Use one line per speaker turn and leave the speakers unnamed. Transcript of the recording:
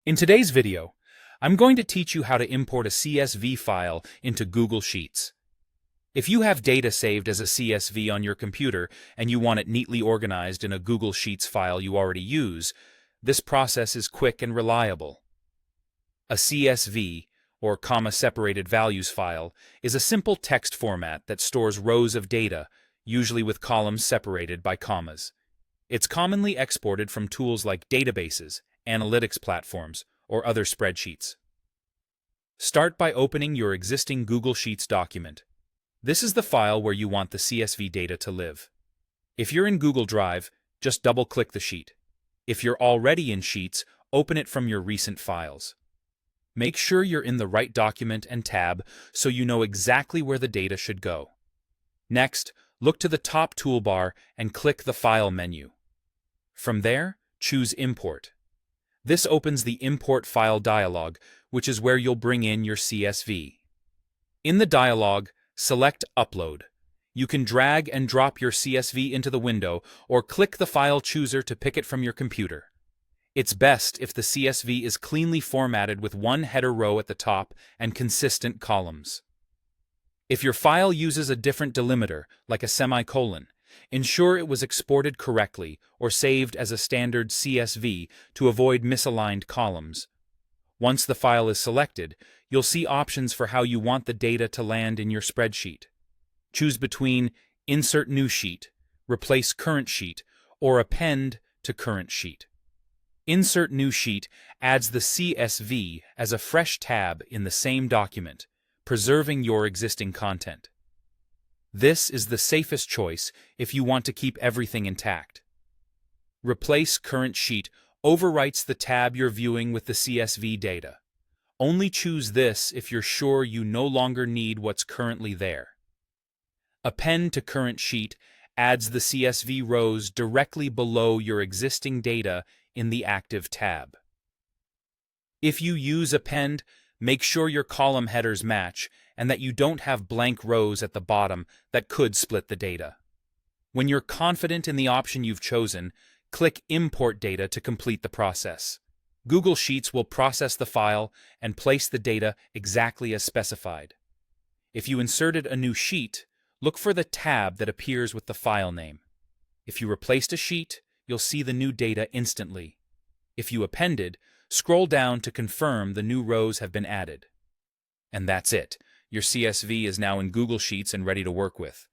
In today's video, I'm going to teach you how to import a CSV file into Google Sheets. If you have data saved as a CSV on your computer and you want it neatly organized in a Google Sheets file you already use, this process is quick and reliable. A CSV, or comma-separated values file, is a simple text format that stores rows of data, usually with columns separated by commas. It's commonly exported from tools like databases, analytics platforms, or other spreadsheets. Start by opening your existing Google Sheets document. This is the file where you want the CSV data to live. If you're in Google Drive, just double-click the sheet. If you're already in Sheets, open it from your recent files. Make sure you're in the right document and tab so you know exactly where the data should go. Next, look to the top toolbar and click the File menu. From there, choose Import. This opens the Import File dialog, which is where you'll bring in your CSV. In the dialog, select Upload. You can drag and drop your CSV into the window or click the file chooser to pick it from your computer. It's best if the CSV is cleanly formatted with one header row at the top and consistent columns. If your file uses a different delimiter, like a semicolon, ensure it was exported correctly or saved as a standard CSV to avoid misaligned columns. Once the file is selected, you'll see options for how you want the data to land in your spreadsheet. Choose between Insert New Sheet, Replace Current Sheet, or Append to Current Sheet. Insert New Sheet adds the CSV as a fresh tab in the same document, preserving your existing content. This is the safest choice if you want to keep everything intact. Replace Current Sheet overwrites the tab you're viewing with the CSV data. Only choose this if you're sure you no longer need what's currently there. Append to Current Sheet adds the CSV rows directly below your existing data in the Active tab. If you use Append, make sure your column headers match and that you don't have blank rows at the bottom that could split the data. When you're confident in the option you've chosen, click Import Data to complete the process. Google Sheets will process the file and place the data exactly as specified. If you inserted a new sheet, look for the tab that appears with the file name. If you replaced a sheet, you'll see the new data instantly. If you appended, scroll down to confirm the new rows have been added. And that's it. Your CSV is now in Google Sheets and ready to work with.